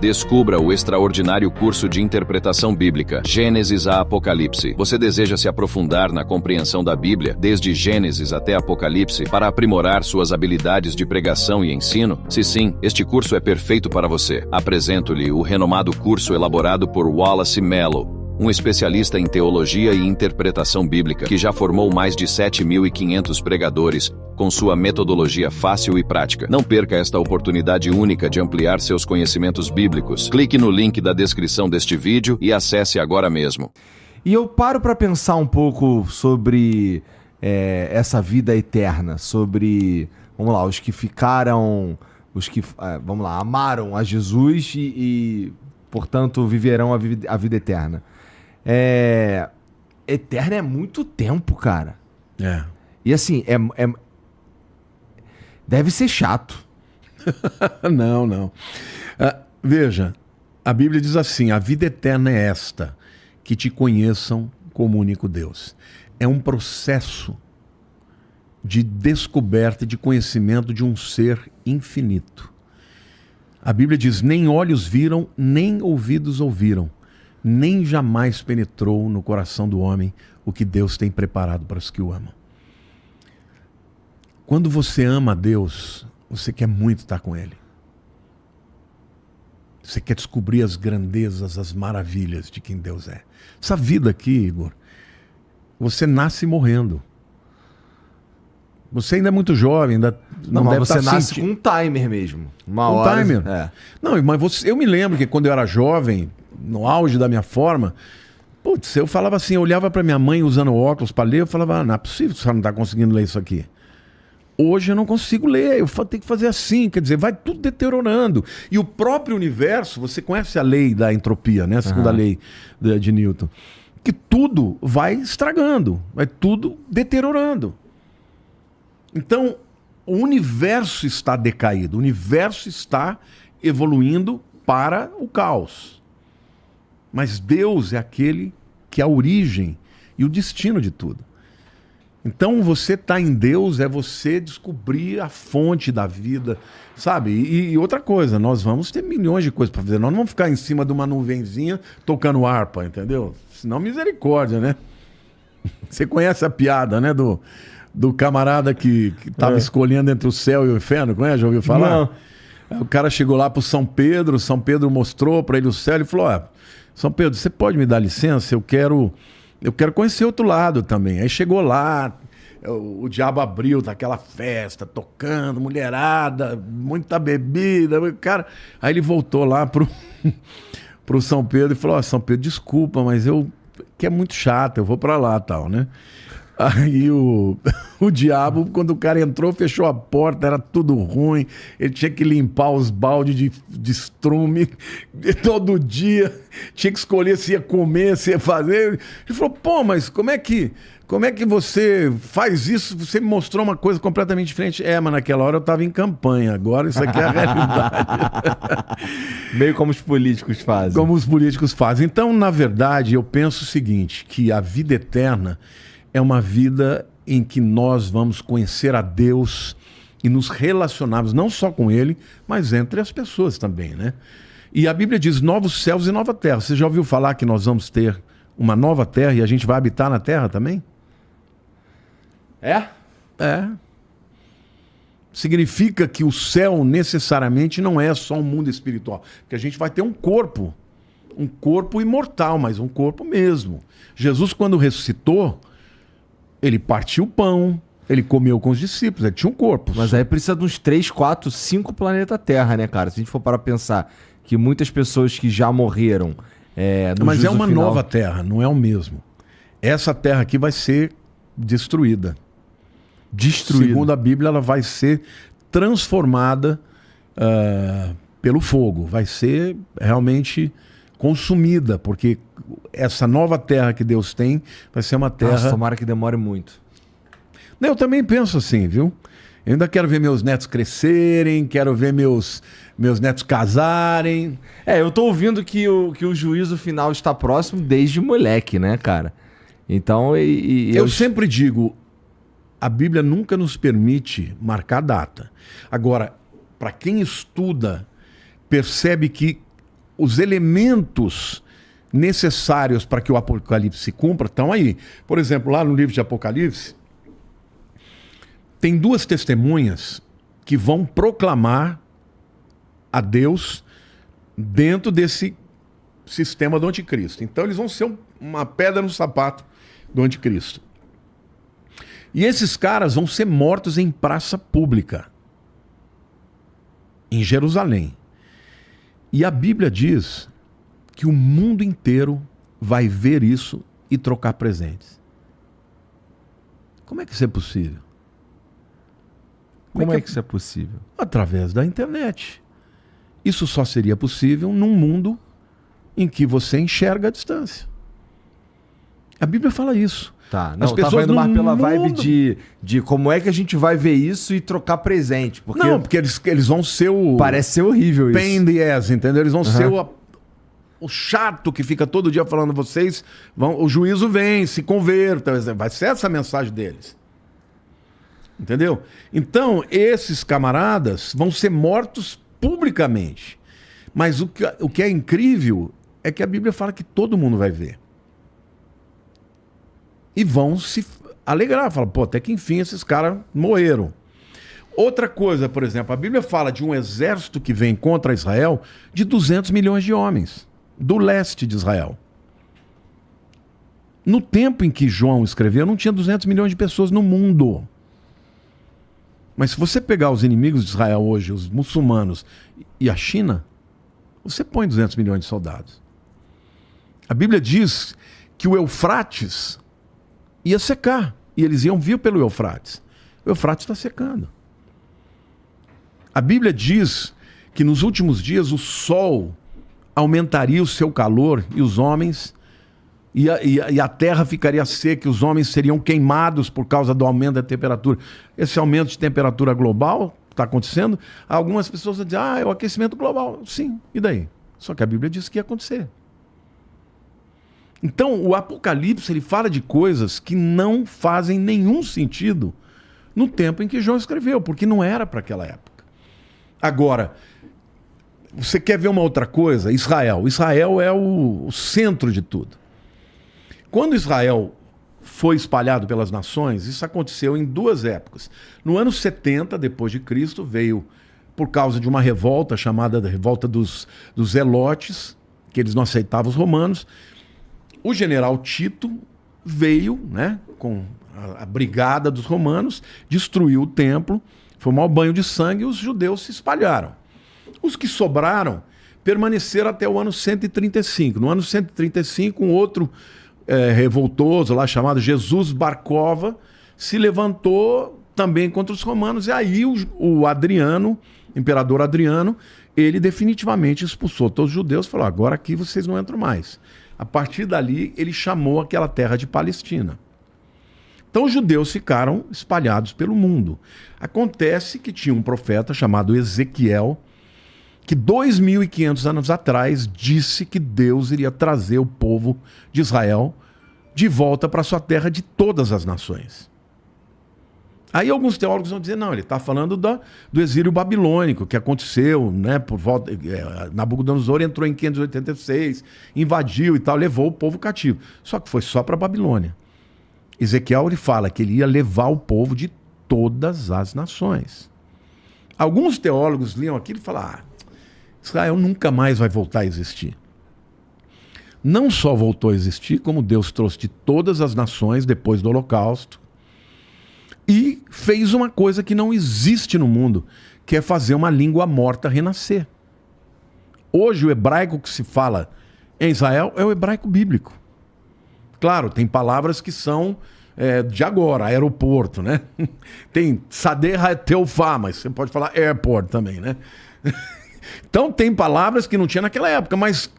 Descubra o extraordinário curso de interpretação bíblica, Gênesis a Apocalipse. Você deseja se aprofundar na compreensão da Bíblia, desde Gênesis até Apocalipse, para aprimorar suas habilidades de pregação e ensino? Se sim, este curso é perfeito para você. Apresento-lhe o renomado curso elaborado por Wallace Mello, um especialista em teologia e interpretação bíblica, que já formou mais de 7.500 pregadores, com sua metodologia fácil e prática. Não perca esta oportunidade única de ampliar seus conhecimentos bíblicos. Clique no link da descrição deste vídeo e acesse agora mesmo. E eu paro para pensar um pouco sobre essa vida eterna, sobre, vamos lá, os que ficaram, os que, vamos lá, amaram a Jesus e portanto, viverão a vida eterna. Eterna é muito tempo, cara. E assim, deve ser chato. Não. Veja, a Bíblia diz assim: a vida eterna é esta, que te conheçam como único Deus. É um processo de descoberta e de conhecimento de um ser infinito. A Bíblia diz: nem olhos viram, nem ouvidos ouviram, nem jamais penetrou no coração do homem o que Deus tem preparado para os que o amam. Quando você ama a Deus, você quer muito estar com Ele. Você quer descobrir as grandezas, as maravilhas de quem Deus é. Essa vida aqui, Igor, você nasce morrendo. Você ainda é muito jovem, ainda não deve você estar nasce com um timer mesmo. Um timer? Não, mas eu me lembro que quando eu era jovem, no auge da minha forma, putz, eu falava assim, eu olhava para minha mãe usando óculos para ler, eu falava, não é possível que você não está conseguindo ler isso aqui. Hoje eu não consigo ler, eu tenho que fazer assim, quer dizer, vai tudo deteriorando. E o próprio universo, você conhece a lei da entropia, né? A segunda lei de Newton, que tudo vai estragando, vai tudo deteriorando. Então, o universo está decaído, o universo está evoluindo para o caos. Mas Deus é aquele que é a origem e o destino de tudo. Então, você estar em Deus é você descobrir a fonte da vida, sabe? E outra coisa, nós vamos ter milhões de coisas para fazer. Nós não vamos ficar em cima de uma nuvenzinha tocando harpa, entendeu? Senão, misericórdia, né? Você conhece a piada, né? Do camarada que estava escolhendo entre o céu e o inferno, conhece? Já ouviu falar? Não. O cara chegou lá para São Pedro mostrou para ele o céu e falou: São Pedro, você pode me dar licença? Eu quero conhecer outro lado também. Aí chegou lá, o diabo abriu, tá aquela festa, tocando, mulherada, muita bebida, cara. Aí ele voltou lá pro São Pedro e falou: São Pedro, desculpa, mas que é muito chato, eu vou para lá, tal, né? Aí o diabo, quando o cara entrou, fechou a porta, era tudo ruim, ele tinha que limpar os baldes de estrume todo dia, tinha que escolher se ia comer, se ia fazer. Ele falou: pô, mas como é que você faz isso? Você me mostrou uma coisa completamente diferente. Mas naquela hora eu estava em campanha, agora isso aqui é a realidade. Meio como os políticos fazem. Como os políticos fazem. Então, na verdade, eu penso o seguinte, que a vida eterna é uma vida em que nós vamos conhecer a Deus e nos relacionarmos não só com Ele, mas entre as pessoas também, né? E a Bíblia diz novos céus e nova terra. Você já ouviu falar que nós vamos ter uma nova terra e a gente vai habitar na terra também? É? Significa que o céu necessariamente não é só um mundo espiritual. Porque a gente vai ter um corpo imortal, mas um corpo mesmo. Jesus, quando ressuscitou, ele partiu o pão, ele comeu com os discípulos, ele tinha um corpo. Mas aí precisa de uns 3, 4, 5 planetas Terra, né, cara? Se a gente for para pensar que muitas pessoas que já morreram... Mas é uma nova terra, não é o mesmo. Essa terra aqui vai ser destruída. Segundo a Bíblia, ela vai ser transformada pelo fogo. Vai ser realmente consumida, porque essa nova terra que Deus tem vai ser uma terra... Nossa, tomara que demore muito. Eu também penso assim, viu? Eu ainda quero ver meus netos crescerem, quero ver meus netos casarem. Eu tô ouvindo que o juízo final está próximo desde moleque, né, cara? Então, eu sempre digo, a Bíblia nunca nos permite marcar data. Agora, para quem estuda, percebe que os elementos necessários para que o Apocalipse se cumpra estão aí. Por exemplo, lá no livro de Apocalipse, tem duas testemunhas que vão proclamar a Deus dentro desse sistema do anticristo. Então eles vão ser uma pedra no sapato do anticristo. E esses caras vão ser mortos em praça pública, em Jerusalém. E a Bíblia diz que o mundo inteiro vai ver isso e trocar presentes. Como é que isso é possível? Como é que isso é possível? Através da internet. Isso só seria possível num mundo em que você enxerga a distância. A Bíblia fala isso. Tá, não, As pessoas indo mais no pela mundo... vibe de como é que a gente vai ver isso e trocar presente. Porque Não, porque eles vão ser o... parece ser horrível pain isso. in the ass, entendeu? Eles vão ser o chato que fica todo dia falando vocês, o juízo vem, se converta. Vai ser essa a mensagem deles. Entendeu? Então, esses camaradas vão ser mortos publicamente. Mas o que é incrível é que a Bíblia fala que todo mundo vai ver. E vão se alegrar. Fala, pô, até que enfim esses caras morreram. Outra coisa, por exemplo, a Bíblia fala de um exército que vem contra Israel de 200 milhões de homens, do leste de Israel. No tempo em que João escreveu, não tinha 200 milhões de pessoas no mundo. Mas se você pegar os inimigos de Israel hoje, os muçulmanos e a China, você põe 200 milhões de soldados. A Bíblia diz que o Eufrates ia secar. E eles iam vir pelo Eufrates. O Eufrates está secando. A Bíblia diz que nos últimos dias o sol aumentaria o seu calor e os homens... E a terra ficaria seca, e os homens seriam queimados por causa do aumento da temperatura. Esse aumento de temperatura global está acontecendo. Algumas pessoas vão dizer, é o aquecimento global. Sim, e daí? Só que a Bíblia diz que ia acontecer. Então, o Apocalipse ele fala de coisas que não fazem nenhum sentido no tempo em que João escreveu, porque não era para aquela época. Agora, você quer ver uma outra coisa? Israel. Israel é o centro de tudo. Quando Israel foi espalhado pelas nações, isso aconteceu em duas épocas. No ano 70, depois de Cristo, veio por causa de uma revolta chamada Revolta dos Zelotes, que eles não aceitavam os romanos. O general Tito veio, né, com a brigada dos romanos, destruiu o templo, foi um mau banho de sangue e os judeus se espalharam. Os que sobraram permaneceram até o ano 135. No ano 135, um outro revoltoso lá chamado Jesus Barcova se levantou também contra os romanos, e aí o Adriano, imperador Adriano, ele definitivamente expulsou todos os judeus e falou, agora aqui vocês não entram mais. A partir dali ele chamou aquela terra de Palestina. Então os judeus ficaram espalhados pelo mundo. Acontece que tinha um profeta chamado Ezequiel, que 2.500 anos atrás disse que Deus iria trazer o povo de Israel de volta para sua terra de todas as nações. Aí alguns teólogos vão dizer, não, ele está falando do exílio babilônico, que aconteceu, né, por volta... Nabucodonosor entrou em 586, invadiu e tal, levou o povo cativo. Só que foi só para a Babilônia. Ezequiel ele fala que ele ia levar o povo de todas as nações. Alguns teólogos liam aquilo e falam, Israel nunca mais vai voltar a existir. Não só voltou a existir, como Deus trouxe de todas as nações depois do Holocausto e fez uma coisa que não existe no mundo, que é fazer uma língua morta renascer. Hoje o hebraico que se fala em Israel é o hebraico bíblico. Claro, tem palavras que são de agora, aeroporto, né? Tem Sadeha Teufá, mas você pode falar airport também, né? Então tem palavras que não tinha naquela época, mas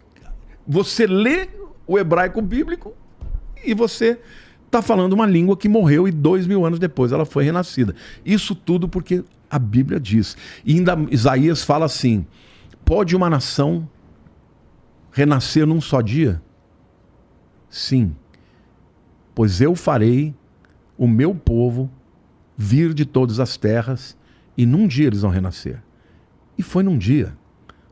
você lê o hebraico bíblico e você está falando uma língua que morreu e 2.000 anos depois ela foi renascida. Isso tudo porque a Bíblia diz. E ainda Isaías fala assim, pode uma nação renascer num só dia? Sim, pois eu farei o meu povo vir de todas as terras e num dia eles vão renascer. E foi num dia.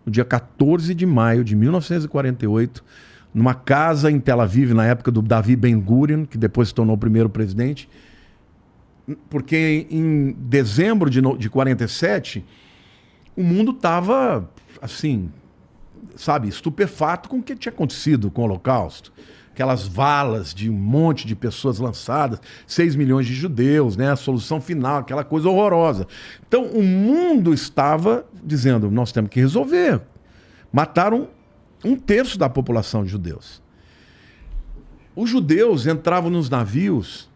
no dia 14 de maio de 1948, numa casa em Tel Aviv, na época do Davi Ben-Gurion, que depois se tornou o primeiro presidente, porque em dezembro de 47, o mundo estava, assim, sabe, estupefato com o que tinha acontecido com o Holocausto. Aquelas valas de um monte de pessoas lançadas, 6 milhões de judeus, né? A solução final, aquela coisa horrorosa. Então, o mundo estava dizendo, nós temos que resolver. Mataram 1/3 da população de judeus. Os judeus entravam nos navios,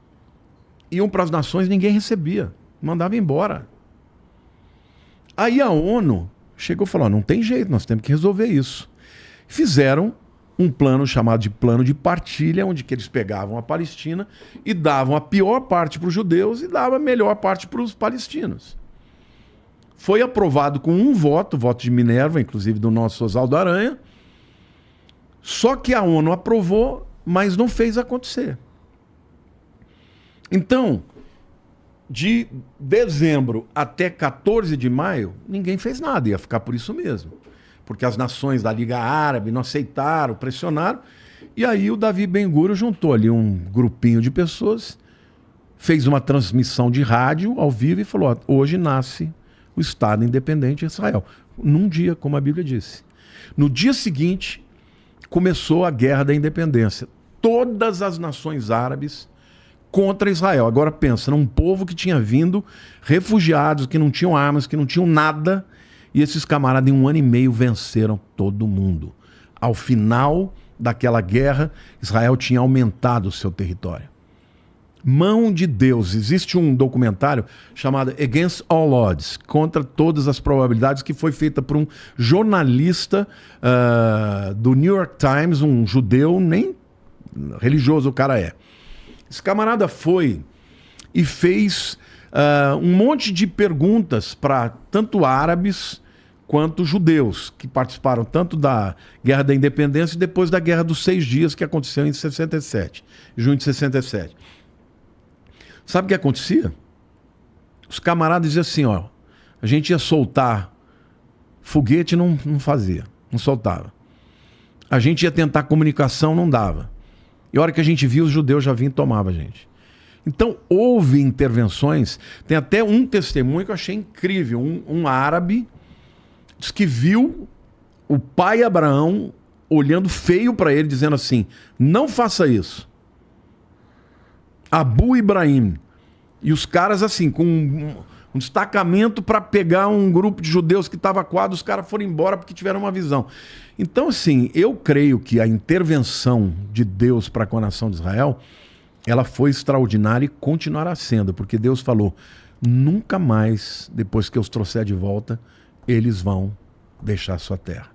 iam para as nações, ninguém recebia, mandava embora. Aí a ONU chegou e falou, não tem jeito, nós temos que resolver isso. Fizeram um plano chamado de plano de partilha, onde que eles pegavam a Palestina e davam a pior parte para os judeus e davam a melhor parte para os palestinos. Foi aprovado com um voto, voto de Minerva, inclusive do nosso Oswaldo Aranha, só que a ONU aprovou, mas não fez acontecer. Então, de dezembro até 14 de maio, ninguém fez nada, ia ficar por isso mesmo. Porque as nações da Liga Árabe não aceitaram, pressionaram. E aí o Davi Ben-Gurion juntou ali um grupinho de pessoas, fez uma transmissão de rádio ao vivo e falou, ó, hoje nasce o Estado Independente de Israel. Num dia, como a Bíblia disse. No dia seguinte, começou a Guerra da Independência. Todas as nações árabes contra Israel. Agora pensa, num povo que tinha vindo, refugiados, que não tinham armas, que não tinham nada, e esses camaradas em 1 ano e meio venceram todo mundo. Ao final daquela guerra, Israel tinha aumentado o seu território. Mão de Deus. Existe um documentário chamado Against All Odds, contra todas as probabilidades, que foi feita por um jornalista do New York Times, um judeu, nem religioso o cara é. Esse camarada foi e fez um monte de perguntas para tanto árabes quanto judeus, que participaram tanto da Guerra da Independência e depois da Guerra dos 6 Dias, que aconteceu em 67, junho de 67. Sabe o que acontecia? Os camaradas diziam assim, ó, a gente ia soltar foguete, não fazia, não soltava. A gente ia tentar comunicação, não dava. E a hora que a gente viu, os judeus já vinham e tomavam a gente. Então, houve intervenções. Tem até um testemunho que eu achei incrível. Um árabe diz que viu o pai Abraão olhando feio para ele, dizendo assim, não faça isso. Abu Ibrahim. E os caras, assim, com um destacamento para pegar um grupo de judeus que estava coado, os caras foram embora porque tiveram uma visão. Então, assim, eu creio que a intervenção de Deus para com a nação de Israel, ela foi extraordinária e continuará sendo, porque Deus falou, nunca mais, depois que eu os trouxer de volta, eles vão deixar sua terra.